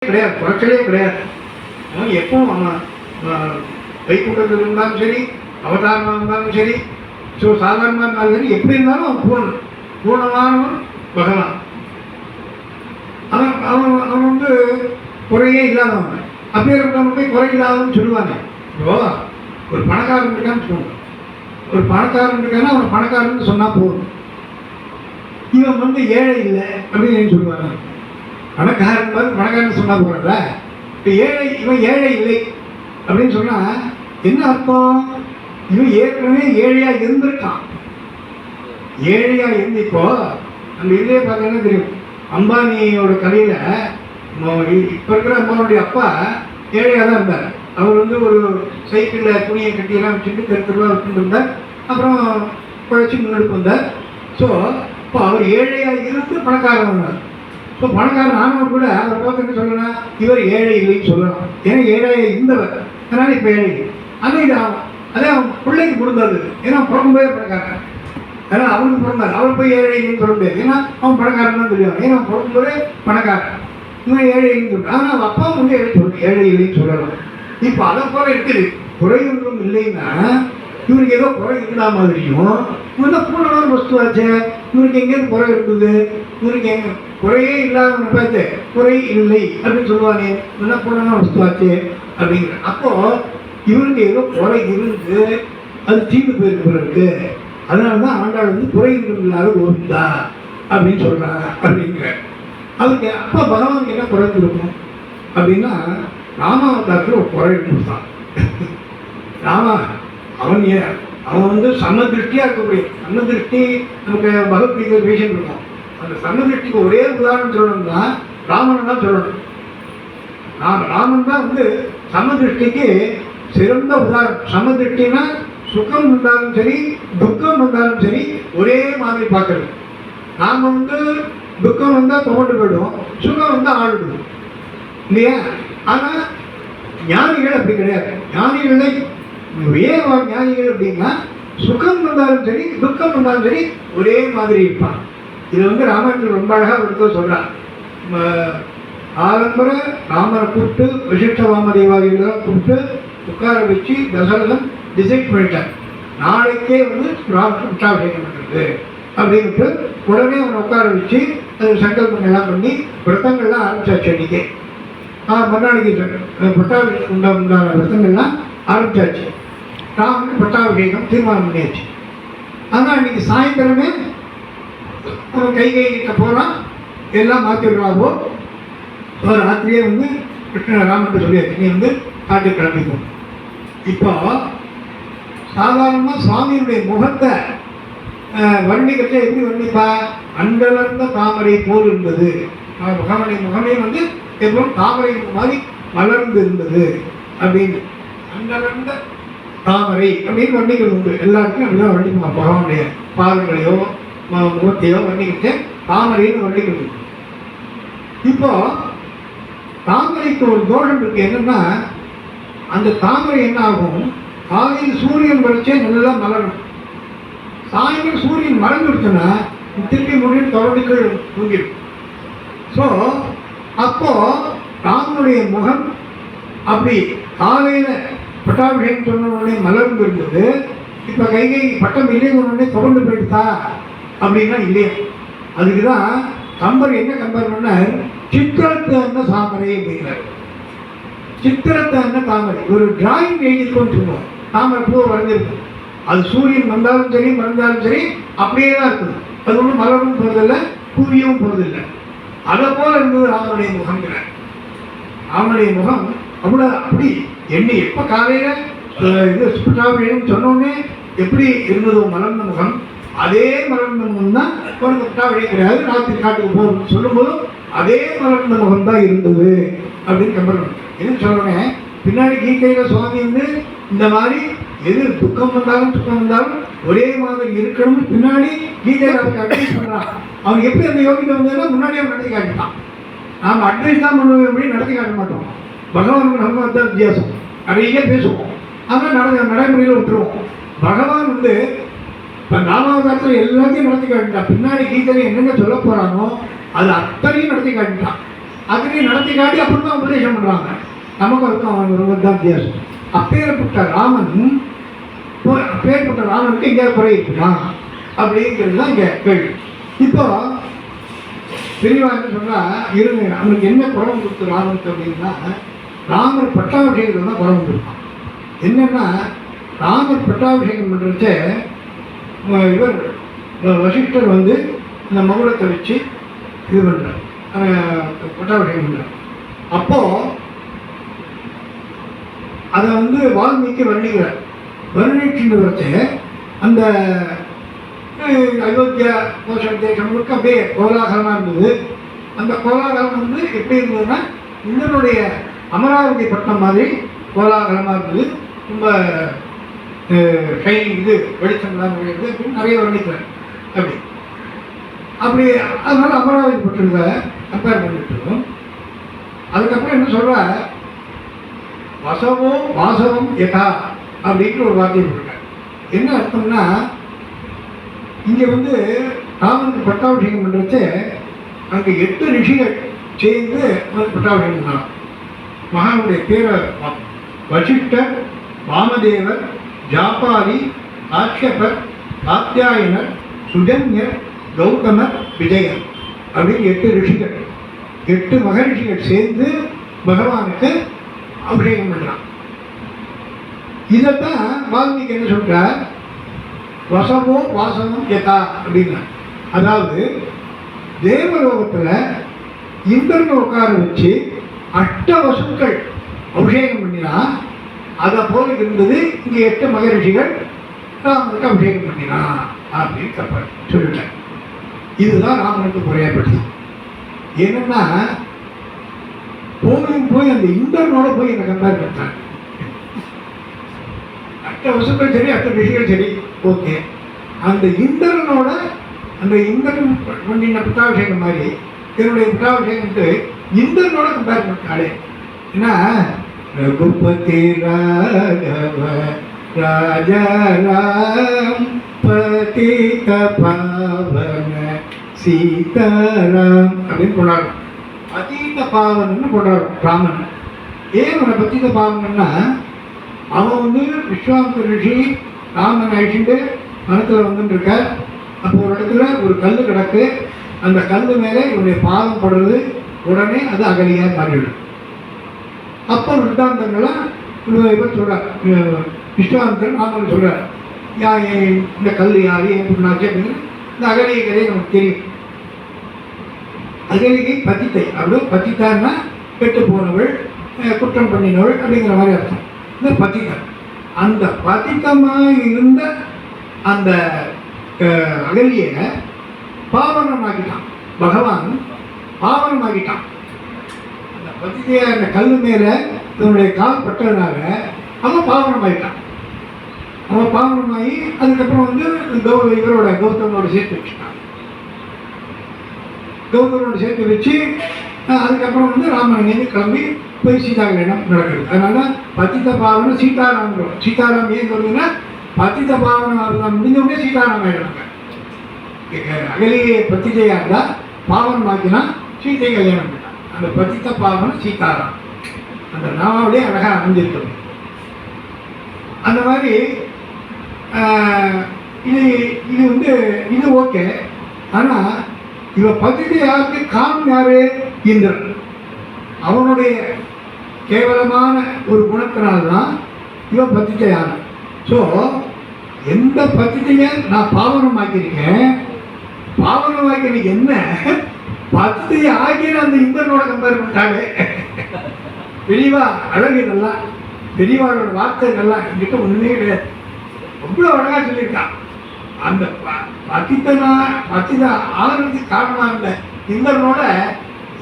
கிடையாது, குறைச்சலே கிடையாது. அவன் எப்பவும் அவன் வைகுண்டத்தில் இருந்தாலும் சரி, அவதாரமாக இருந்தாலும் சரி, சாதாரணமாக இருந்தாலும் சரி, எப்படி இருந்தாலும் அவன் பூர்ணமானவன் பகவான். அவன் அவன் அவன் வந்து குறையே இல்லாதவன். அப்பேற்பட்டவன் போய் குறை இல்லாதவன் சொல்லுவாங்க. இப்போ ஒரு பணக்காரன் இருக்கான்னு சொல்லுவாங்க, ஒரு பணக்காரன் இருக்கான்னா அவன் பணக்காரன்னு சொன்னால் போதும். இவன் வந்து ஏழை இல்லை அப்படின்னு சொல்லுவாங்க. பணக்காரன் மாதிரி பணக்காரன் சொன்னால் போகிறத, இப்போ இவன் ஏழை இல்லை அப்படின்னு சொன்னால் என்ன அர்த்தம்? இவன் ஏற்கனவே ஏழையாக இருந்திருக்கான். ஏழையாக இருந்து இப்போ அந்த இதே பார்த்தீங்கன்னா தெரியும், அம்பானியோட கதையில் இப்போ இருக்கிற அம்மாவுடைய அப்பா ஏழையாக தான் இருந்தார். அவர் வந்து ஒரு சைக்கிளில் துணியை கட்டியெல்லாம் வச்சுட்டு தெருவா வச்சுட்டு இருந்தார். அப்புறம் குழைச்சி முன்னெடுப்பு வந்தார். ஸோ இப்போ அவர் ஏழையாக இருந்து பணக்காரன் வந்தார். ஸோ பணக்காரன் ஆனவர் கூட அவர் பார்த்து சொல்லலாம், இவர் ஏழை இல்லைன்னு சொல்லலாம். ஏன்னா ஏழையாக இருந்தவர், அதனால் இப்போ ஏழை. ஆனால் இது அதே அவன் பிள்ளைக்கு பிறந்தது. ஏன்னா பிறக்கும்போதே பணக்காரன், அதனால் அவனுக்கு பிறந்தார். அவர் போய் ஏழை இல்லைன்னு சொல்ல முடியாது. ஏன்னா அவன் பணக்காரன் தான் தெரியும். ஏன்னா அவன் பிறக்கும்போதே பணக்காரன், இவன் ஏழை இல்லைன்னு சொல்கிறான். ஆனால் அவன் அப்பா வந்து ஏழை இல்லைன்னு சொல்லலாம். இப்போ அதை போல இருக்குது. குறை ஒன்றும் இல்லைன்னா இவருக்கு ஏதோ குறை இருந்தா மாதிரியும், இவன் தான் பூர்ணமான வஸ்துவாச்சு, இவருக்கு எங்கேருந்து குறை இருக்குது, இவருக்கு எங்க குறையே இல்லாத பார்த்து குறை இல்லை அப்படின்னு சொல்லுவானே, இவன் தான் பூர்ணமான வஸ்துவாச்சு அப்படிங்கிற. அப்போ இவருக்கு ஏதோ குறை இருந்து அது தீர்ந்து போயிருக்கு. அதனால தான் ஆண்டாள் வந்து குறை இல்லாத ஒருந்தா அப்படின்னு சொல்றாங்க அப்படிங்கிற. அதுக்கு அப்போ பகவானுக்கு என்ன குறை இருக்கும் அப்படின்னா, ராமாவதாரத்தில் ஒரு குறை கொடுத்தான். அவன் வந்து சமதிருஷ்டியாக இருக்கக்கூடிய சமதிருஷ்டி. நமக்கு பகவத்கீதை பேசிட்டு இருக்கோம். அந்த சமதிருஷ்டிக்கு ஒரே உதாரணம் சொல்லணும்னா ராமனை தான் சொல்லணும். ராமன் தான் வந்து சமதிருஷ்டிக்கு சிறந்த உதாரணம். சமதிருஷ்டினா சுகம் வந்தாலும் சரி, துக்கம் வந்தாலும் சரி, ஒரே மாதிரி பார்க்கறது. நாம் வந்து துக்கம் வந்தால் துவண்டு போயிடுவோம், சுகம் வந்தால் ஆளுடுவோம் இல்லையா? ஆனால் ஞானிகள் அப்படி கிடையாது. ஞானிகளை ஏன் ஞானிகள் அப்படின்னா, சுகம் வந்தாலும் சரி, துக்கம் வந்தாலும் சரி, ஒரே மாதிரி இருப்பான். இது வந்து ராமாயணத்தில் ரொம்ப அழகாக ஒருத்தர் சொல்கிறார். ஆரம்பர ராமரை கூப்பிட்டு வசிஷ்ட வாமதேவாதிகளாக கூப்பிட்டு உட்கார வச்சு தசரதன் டிசைட் பண்ணிட்டார். நாளைக்கே வந்து பட்டாபிஷேகம் பண்ணுறது அப்படின்ட்டு உடனே அவனை உட்கார வச்சு அது சங்கல்பங்கள்லாம் பண்ணி விரதங்கள்லாம் ஆரம்பிச்சாச்சு. அன்றைக்கே மறுநாளைக்கு பட்டாபிஷேகம் உண்டான விரதங்கள்லாம் ஆரம்பிச்சாச்சு. ராமனுக்கு பட்டாபிஷேகம் தீர்மானம் பண்ணியாச்சு. ஆனால் அன்றைக்கி சாயந்தரமே அவன் கை கிட்ட போகிறான், எல்லாம் மாற்றிடுறாவோ. ஒரு ராத்திரியே வந்து கிருஷ்ண ராமன் சொல்லியாச்சு, நீ வந்து காட்டு கிளம்பிக்கும். இப்போ சாதாரணமாக சுவாமியுடைய முகத்தை வர்ணிக்கிறச்ச எப்படி வர்ணிப்பா? அண்டலர்ந்த தாமரை போல் இருந்தது. பகவானுடைய முகமே வந்து எப்பவும் தாமரை மாதிரி மலர்ந்து இருந்தது அப்படின்னு. அண்டலர்ந்த தாமரை அப்படின்னு வர்ணிக்கிறது உண்டு. எல்லாருக்கும் அப்படிதான் வர்ணிப்பாங்க. பகவானுடைய பாதங்களையோ முகத்தையோ வர்ணிக்கிட்டு தாமரைன்னு வர்ணிக்கிறது. இப்போ தாமரைக்கு ஒரு தோஷம் இருக்கு. என்னன்னா, அந்த தாமரை என்ன ஆகும், காலையில் சூரியன் வரைச்சே நல்லா மலரும். சாயந்தரம் சூரியன் மறைஞ்சிருச்சுன்னா திருப்பி முடியும் தொடர்ந்துகள் தூங்கிடும். ஸோ அப்போ ராமனுடைய முகம் அப்படி காலையில் பட்டாபிஷேகம் சொன்ன உடனே மலர்ந்து இருந்தது. இப்போ கைகை பட்டம் இல்லை உடனே தொடர்ந்து போயிடுதா அப்படின்னா இல்லையா? அதுக்கு தான் கம்பர் என்ன கம்பர் பண்ணார், சித்திரத்து அன்ன தாமரை அப்படிங்கிறார். சித்திரத்து அன்ன தாமரை ஒரு டிராயிங் எழுதிருக்கோன்னு சொல்லுவோம். தாமரை பூ வரைஞ்சிருக்கும். அது சூரியன் வந்தாலும் சரி மறைந்தாலும் சரி அப்படியே தான் இருக்குது. அது ஒன்றும் மலரும் போகிறதில்லை, பூவியும் போகிறதில்லை. அதை போல இருந்தது ராமனுடைய முகங்கிறார். ராமனுடைய முகம் அவ்வளோ அப்படி என்ன எப்போ காலையில் இது பட்டாபிஷேகம் சொன்னோடனே எப்படி இருந்ததோ மலர்ந்த முகம், அதே மலர்ந்த முகம் தான் குழந்தை பட்டாபிஷேகம் கிடையாது, ராத்திரி காட்டுக்கு போகணும்னு சொல்லும்போதும் அதே மலர்ந்த முகம் தான் இருந்தது அப்படின்னு கம்பர். எதுன்னு சொல்கிறேன், பின்னாடி கீதையில் சுவாமி வந்து இந்த மாதிரி எது துக்கம் வந்தாலும் சுக்கம் வந்தாலும் ஒரே மாதிரி இருக்கணும்னு பின்னாடி கீதையில் அவருக்கு அட்வைஸ் பண்ணுறான். அவன் எப்படி அந்த யோகிதை வந்ததுன்னா முன்னாடியே நடத்தி காட்டிட்டான். நாம் அட்வைஸ் தான் பண்ணுவோம், எப்படி நடத்தி காட்ட மாட்டோம். பகவானுக்கு நம்ம தான் வித்தியாசம். நிறைய பேசுவோம், ஆனால் நடைமுறையில் விட்டுருவோம். பகவான் வந்து இப்போ நாமாவதாரத்தில் எல்லாத்தையும் நடத்தி காட்டிட்டான். பின்னாடி கீதையில் என்னென்ன சொல்ல போகிறானோ அது அத்தனையும் நடத்தி காட்டிட்டான். அக்னி நடத்தி காட்டி அப்புறம் தான் உபதேசம் பண்ணுறாங்க. நமக்கு அதுக்கும் அவங்க ரொம்ப தான் வித்தியாசம். அப்பேற்பட்ட ராமன் அப்பேற்பட்ட ராமனுக்கு எங்கேயாவது குறை இருக்குமா அப்படிங்கிறது தான் இங்கே கேள்வி. இப்போ பெரியவா என்ன சொல்றா, இருங்க அவனுக்கு என்ன குறை கொடுத்து ராமனுக்கு அப்படின்னா, ராமர் பட்டாபிஷேகத்தில் தான் குறை கொடுப்பான். என்னன்னா ராமர் பட்டாபிஷேகம் பண்ணுறச்ச இவர் வசிஷ்டர் வந்து இந்த மகுடத்தை வச்சு இது பண்ணுறார், பட்டாபிஷேகம் பண்ணுறார். அப்போது அதை வந்து வால்மீகி வர்ணிக்கிறார். வர்ணிச்சுன்னு வச்ச அந்த அயோத்தியா கோஷம் தேசம் முழுக்க அப்படியே கோலாகலமாக இருந்தது. அந்த கோலாகலம் வந்து எப்படி இருந்ததுன்னா இந்தனுடைய அமராவதி பட்டம் மாதிரி கோலாகலமாக இருந்தது. ரொம்ப ஷைனிங் இது வெளிச்சம்லாம் இருக்குது அப்படின்னு நிறைய வர்ணிக்கிறேன். அப்படி அதனால அமராவதி பட்டத்தை கம்பேர் பண்ணிட்டு இருக்கோம். அதுக்கப்புறம் என்ன சொல்ற, வசவோ வாசவம் யதா அப்படின்ற ஒரு வாக்கியம் இருக்காங்க. என்ன அர்த்தம்னா, இங்கே வந்து ராமனுக்கு பட்டாபிஷேகம் பண்ணுறச்சு அங்கே 8 ரிஷிகள் சேர்ந்து பட்டாபிஷேகம் பண்ணாங்க. மகானுடைய பேரை வசிஷ்டர், வாமதேவர், ஜாபாலி, ஆட்சபர், காத்தியாயனர், சுஜன்யர், கௌதமர், விஜயர் அப்படின்னு 8 ரிஷிகள், 8 மகரிஷிகள் சேர்ந்து பகவானுக்கு அபிஷேகம் பண்ணுறான். இதைத்தான் வால்மீகி என்ன சொல்றார், வசவோ வாசவம் யதா அப்படின்னா, அதாவது தேவலோகத்தில் இந்திரனை உட்கார வச்சு 8 வசுக்கள் அபிஷேகம் பண்ணினா அதை போல இருந்தது இங்கே 8 மகரிஷிகள் ராமனுக்கு அபிஷேகம் பண்ணினா அப்படின்னு சொல்லிட்டேன். இதுதான் ராமனுக்கு குறையப்பட்டது. என்னன்னா போய் அந்த இந்திரனோட போய் என்னை கம்பேர் பண்ணாங்க. 8 வசுக்கள் சரி, 8 ரிஷிகள் சரி, ஓகே. அந்த இந்திரனோட அந்த இந்திரன் பண்ணின பட்டாபிஷேகம் மாதிரி என்னுடைய பட்டாபிஷேகம்ட்டு இந்திரனோட கம்பேர் பண்ணாலே. ஏன்னா ரகுபதி ராகவ ராஜாராம் பதித பாவன சீதாராம் அப்படின்னு கொண்டாடும். அதீத பாவனன்னு கொண்டாடும் ராமன். ஏன் அவனை பத்தித பாவனன்னா, அவன் வந்து விஸ்வாமித்திர ரிஷி ராமன் அழிச்சுட்டு மனத்தில் வந்துட்டு இருக்க. அப்போ ஒரு இடத்துல ஒரு கல் கிடக்கு, அந்த கல் மேலே இவனுடைய பாதம் படுறது, உடனே அது அகலியாக மாறிவிடும். அப்போ விருத்தாந்தங்கள்லாம் இவர் சொல்கிறார், விஸ்வாமித்திரன் ராமன் சொல்கிறார், இந்த கல் யார் எப்படினாச்சு அப்படின்னு. இந்த அகலிகை கதையை நமக்கு தெரியும். அகலிகை பதித்தை, அப்படியே பதித்தான்னா கெட்டு போனவள், குற்றம் பண்ணினவள் அப்படிங்கிற மாதிரி அர்த்தம். இந்த பதித்தன், அந்த பதித்தமாக இருந்த அந்த அகலியை பாவனமாக்கிட்டான் பகவான், பாவனமாக்கிட்டான். அந்த பதித்தைய அந்த கல் மேலே இவனுடைய கால் பட்டதுனால அவன் பாவனமாகிட்டான். அவன் பாவனமாகி அதுக்கப்புறம் வந்து இவரோட கௌதமோட சேர்த்து வச்சுட்டான். கௌதமோட சேர்த்து வச்சு அதுக்கப்புறம் வந்து ராமன் கிளம்பி போய் சீதா கல்யாணம் நடக்குது. அதனால பதித்த பாவனை சீதாராம். சீதாராம் ஏன் சொல்லுதுன்னா, பதித்த பாவனை முடிஞ்சவங்க சீதாராம் ஆகிடுறாங்க. அகலியை பத்திதையா இருந்தால் பாவன் மாக்கினா சீதை கல்யாணம் பண்ணான். அந்த பதித்த பாவனை சீதாராம், அந்த நாமாவிலே அழகாக அமைஞ்சிருக்கிறது. அந்த மாதிரி இது வந்து இது ஓகே. ஆனால் இவ பதித்தை யாருக்கு காரணம் யாரு? இந்திரன். அவனுடைய கேவலமான ஒரு குணத்தினால்தான் இவன் பதித்தையான. ஸோ எந்த பதித்தையை நான் பாவனமாக்கியிருக்கேன், பாவனமாக்கி என்ன பதித்தையை ஆகிய அந்த இந்திரனோட கம்பேர் பண்ணிட்டாலே. பெரியவா அழகு இதெல்லாம், பெரியவாளோட வார்த்தைகள்லாம் என்கிட்ட ஒன்றுமே கிடையாது. அவ்வளோ அழகாக சொல்லியிருக்கான். அந்த பதித்த ஆகிறதுக்கு காரணமாக இருந்த இந்திரனோட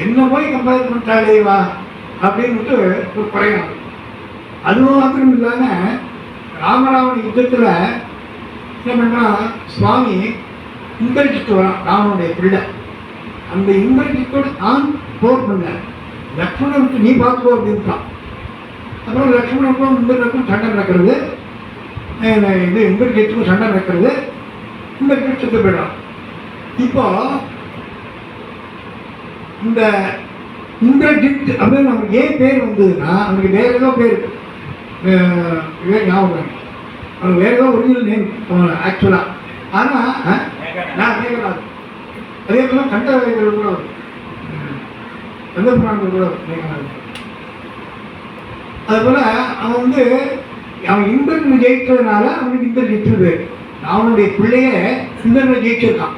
என்ன போய் கம்பேர் பண்ணிட்டாலே வா அப்படின்ட்டு ஒரு குறையும். அதுவும் மாத்திரம் இல்லாமல் ராமராவண யுத்தத்தில் என்ன பண்ணா, சுவாமி இந்திரஜித்து வரான், ராவனுடைய பிள்ளை. அந்த இந்திரஜித்தோடு தான் போர் பண்ண, லக்ஷ்மணனுக்கு நீ பார்த்துக்கோ அப்படின்ட்டான். அப்புறம் லக்ஷ்மணனுக்கும் இந்திரனுக்கும் சண்டை நடக்கிறது. இது இந்திரஜித்துக்கும் சண்டை நடக்கிறது. இந்திரஜித் செத்து போயிடான். இப்போ இந்த இந்திரஜித் அப்படின்னு அவனுக்கு ஏன் பேர் வந்ததுன்னா, அவனுக்கு வேற ஏதோ பேர் ஞாபகம், அவனுக்கு வேற ஏதோ ஒரிஜினல் நேம் அவன் ஆக்சுவலாக. ஆனால் நான் மேகநாத், அதே போல் கண்டவைகள் கூட வரும், கந்தபுராணங்கள் கூட வரும் மேகநாத். அதுபோல் அவன் வந்து அவன் இந்திரன் ஜெயிச்சதுனால அவனுக்கு இந்திரஜித்து பேர். அவனுடைய பிள்ளைய இந்திரன் ஜெயிச்சிருக்கான்,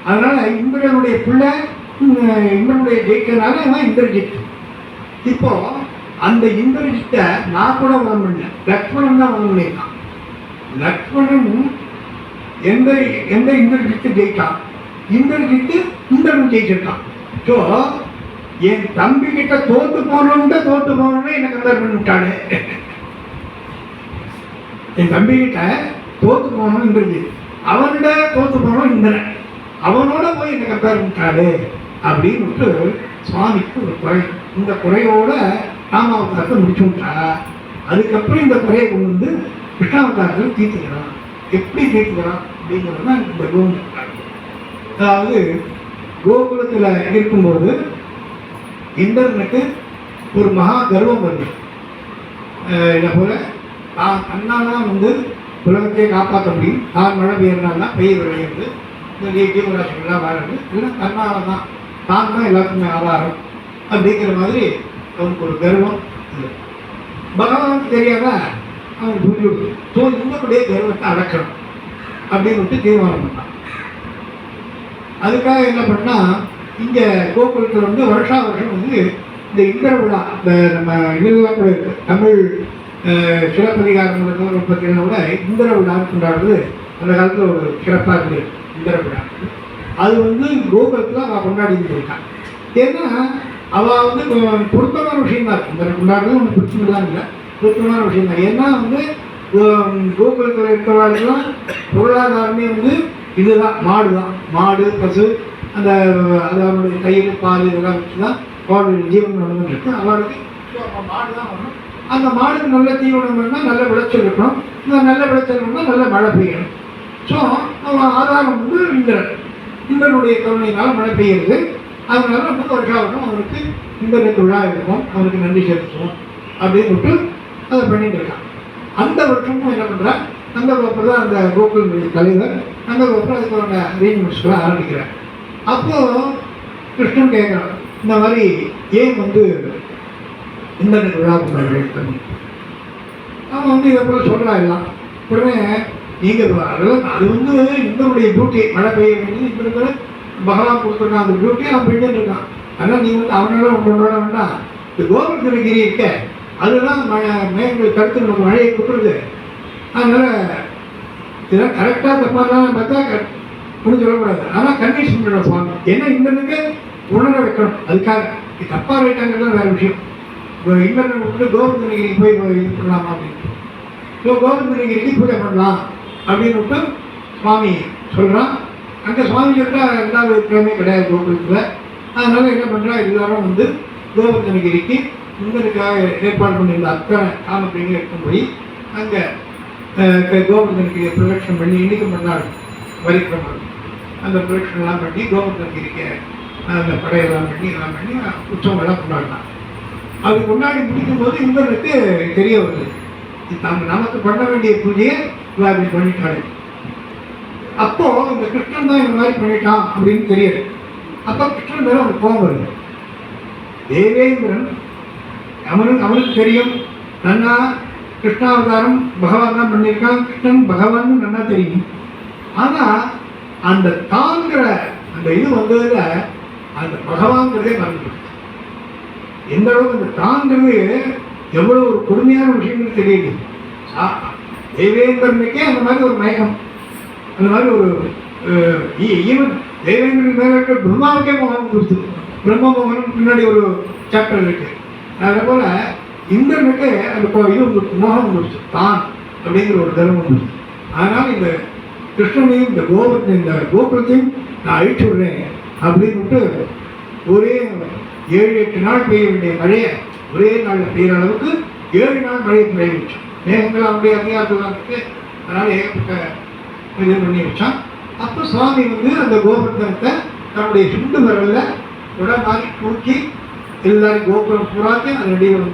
அதனால இந்திரனுடைய பிள்ளை இந்திரனுடைய ஜெயிக்கிறதுனால அவன் இந்திரஜித். இப்போ அந்த இந்திரஜித்தை நான் கூட வதம் பண்ணேன், லக்ஷ்மணன் தான் வதம் பண்ணியிருக்கான். லக்ஷ்மணன் எந்த எந்த இந்திரஜித்து ஜெயிச்சான், இந்திரஜித்து இந்திரன் ஜெயிச்சிருக்கான். ஸோ என் தம்பி கிட்ட தோத்து போனோம்னு என்ன கம்பேர் பண்ணி விட்டானு. என் தம்பி கிட்ட தோத்து போனோம் இந்திரஜித், அவன்கிட்ட தோத்து போனோம் இந்திரன், அவனோட போய் என்ன கம்பேர் பண்ணிட்டாரு அப்படின்னு சுவாமிக்கு ஒரு குறை. இந்த குறையோட ராமாவதாரத்தை முடிச்சு விட்டா, அதுக்கப்புறம் இந்த குறையை கொண்டு வந்து கிருஷ்ணாவதாரத்தில் தீர்த்துக்கிறான். எப்படி தீர்த்துக்கிறான் அப்படிங்கிறது தான் இந்த கோகுலம். அதாவது கோகுலத்தில் இருக்கும்போது இந்திரனுக்கு ஒரு மகா கர்வம் வருது. இதை போல தான் தன்னால்தான் வந்து உலகத்தையே காப்பாற்ற முடியும், தான் மழை பெய்யறதுனால பெய்ய விளையிறது, இந்த ஜீவராசிகள்லாம் வாழறது இல்லை தன்னால தான், தான் தான் எல்லாத்துக்குமே ஆதாரம் அப்படிங்கிற மாதிரி அவனுக்கு ஒரு கர்வம் இல்லை. பகவானுக்கு தெரியாத அவன் புரிஞ்சு ஸோ இன்னபடியே கர்வத்தை அடக்கணும் அப்படின்னு விட்டு தீர்மானம் பண்ணான். அதுக்காக என்ன பண்ணால், இங்கே கோகுலத்தில் வந்து வருஷா வருஷம் வந்து இந்த இந்திர விழா, இந்த நம்ம இதெல்லாம் கூட இருக்குது, தமிழ் சிலப்பதிகாரங்கள் பார்த்தீங்கன்னா கூட இந்திர விழான்னு கொண்டாடுறது அந்த காலத்தில் ஒரு சிறப்பாக இருக்குது. இந்திர விழா அது வந்து கோகுலத்தில் அவள் கொண்டாடிட்டு இருக்கான். ஏன்னா அவள் வந்து பொருத்தமான விஷயம் தான், இந்த கொண்டாடுறது ஒன்று பிடிச்சதுலாம் இல்லை, பொருத்தமான விஷயம் தான். ஏன்னா வந்து கோகுலத்தில் இருக்கிறவர்களுக்கெல்லாம் பொருளாதாரமே வந்து இதுதான், மாடு தான், மாடு பசு, அந்த அதனுடைய தயிர் பால் இதெல்லாம் வச்சு தான் அவளுடைய ஜீவன் நடந்துருக்கு. அவளுக்கு மாடு தான் வரணும், அந்த மாடுக்கு நல்ல தீவனம் வேணும்னா நல்ல விளைச்சல் இருக்கணும், இந்த நல்ல விளைச்சல் வேணும்னா நல்ல மழை பெய்யணும். ஸோ அவன் ஆதாரம் வந்து இந்திரனுடைய கருணையினால் மழை பெய்யுறது. அதனால ரொம்ப வருஷம் அவனுக்கு இந்திரனுக்கு விழா இருக்கும், அவனுக்கு நன்றி செலுத்துவோம் அப்படின்னு விட்டு அதை பண்ணிட்டு இருக்கான். அந்த வருஷமும் என்ன பண்ணுறான், அந்த கோப்பர் தான் அந்த கோகுலனுடைய தலைவர், அந்த கோப்பர் அதுக்கான அரேஞ்ச்மெண்ட்ஸ்லாம் ஆரம்பிக்கிறார். அப்போது கிருஷ்ணன் கேட்குறான், இந்த மாதிரி ஏன் வந்து இந்திரனுக்கு விழா கொண்டாடுறேன். அவன் வந்து இதை போல சொல்கிறான் எல்லாம். உடனே நீங்கள் அதெல்லாம் அது வந்து இந்திரனுடைய டியூட்டி, மழை பெய்ய வேண்டியது இந்திரனுக்கு பகவான் கொடுத்துருக்கான், அந்த டியூட்டியை அவன் பெய்ஞ்சுட்டு இருக்கான். அதனால் நீ வந்து அவனால உங்களோட வேண்டாம், இந்த கோவர்தனகிரி இருக்க அதுதான் மேகங்கள் தடுத்து நமக்கு மழையை கொடுக்குறது. அதனால் இதெல்லாம் கரெக்டாக தப்பாலாம் பார்த்தா ஒன்றும் சொல்லக்கூடாது, ஆனால் கன்வின்ஸ் பண்ணணும் சுவாமி. ஏன்னா இந்திரனுக்கு உணர வைக்கணும், அதுக்காக தப்பாக ரைட்டாங்கிறதுலாம் வேறு விஷயம். இந்திரனை விட்டு கோவர்தனகிரிக்கு போய் இது பண்ணலாமா அப்படின்னு, ஸோ கோவர்தனகிரிக்கு பூஜை பண்ணலாம் அப்படின்னு விட்டு சுவாமி சொல்கிறான். அங்கே சுவாமி சொல்லிட்டா ரெண்டாவது விக்கிரமே கிடையாது கோகுலத்தில். அதனால் என்ன பண்ணுறா, எல்லாரும் வந்து கோவர்தனகிரிக்கு இந்திரனுக்காக ஏற்பாடு பண்ணியிருந்த அத்தனை காமப்பிரிங்க இருக்கும்படி அங்கே கோவர்தனகிரியை பிரதட்சணம் பண்ணி இன்றைக்கும் பண்ணாரு வரிக்கிரமம். அந்த பிரதட்சணெல்லாம் பண்ணி கோவர்தனகிரிக்கு அந்த படையெல்லாம் பண்ணி எல்லாம் பண்ணி உற்சவங்கள்லாம் கொண்டாடினான். அது கொண்டாடி முடிக்கும்போது இந்திரனுக்கு தெரிய வருது, நமக்கு பண்ண வேண்டிய பூஜையை அப்படி பண்ணிட்டாரு. அப்போ இந்த கிருஷ்ணன் தான் இந்த மாதிரி பண்ணிட்டான் அப்படின்னு தெரியுது. அப்போ கிருஷ்ணன் மேலே ஒரு கோபம் வருது. தேவேந்திரன் அவனுக்கு தெரியும் நன்னா கிருஷ்ணாவதாரம் பகவான் தான் பண்ணியிருக்கான், கிருஷ்ணன் பகவான் நன்னா தெரியும். ஆனால் அந்த தாங்கிற அந்த இது வந்ததில் அந்த பகவான்கிறதே மறந்துடுச்சு. எந்த அளவுக்கு அந்த தாங்கிறது எவ்வளோ ஒரு கொடுமையான விஷயங்கள் தெரியுது. தேவேந்திரனுக்கே அந்த மாதிரி ஒரு மயக்கம், அந்த மாதிரி ஒரு ஈவன் தேவேந்திரன் மேலே இருக்க பிரம்மாவுக்கே மோகனம் கொடுத்து, பிரம்ம மோகனம் பின்னாடி ஒரு சாப்டர் இருக்கு. அதே போல் இந்திரனுக்கு அந்த இது மோகம் கொடுத்து தான் அப்படிங்கிற ஒரு தர்மம் கொடுத்து. அதனால் இந்த கிருஷ்ணனையும் இந்த கோகுலத்தையும் நான் அழிச்சு விடுறேன் அப்படின்னு ஒரே 7-8 நாள் பெய்ய வேண்டிய மழையை ஒரே நாளில் பெய்கிற அளவுக்கு 7 நாள் மழையை பெய்ய வச்சோம். மேகங்கள் அவனுடைய அதிகாரத்தில் இருக்கு, அதனால் ஏகப்பட்ட இது பண்ணி வச்சான். அப்போ சுவாமி வந்து அந்த கோவர்தனத்தை தன்னுடைய சுண்டு விரலில் உட மாதிரி தூக்கி எல்லாரும் கோபுரம் பூராத்தையும் ரெடி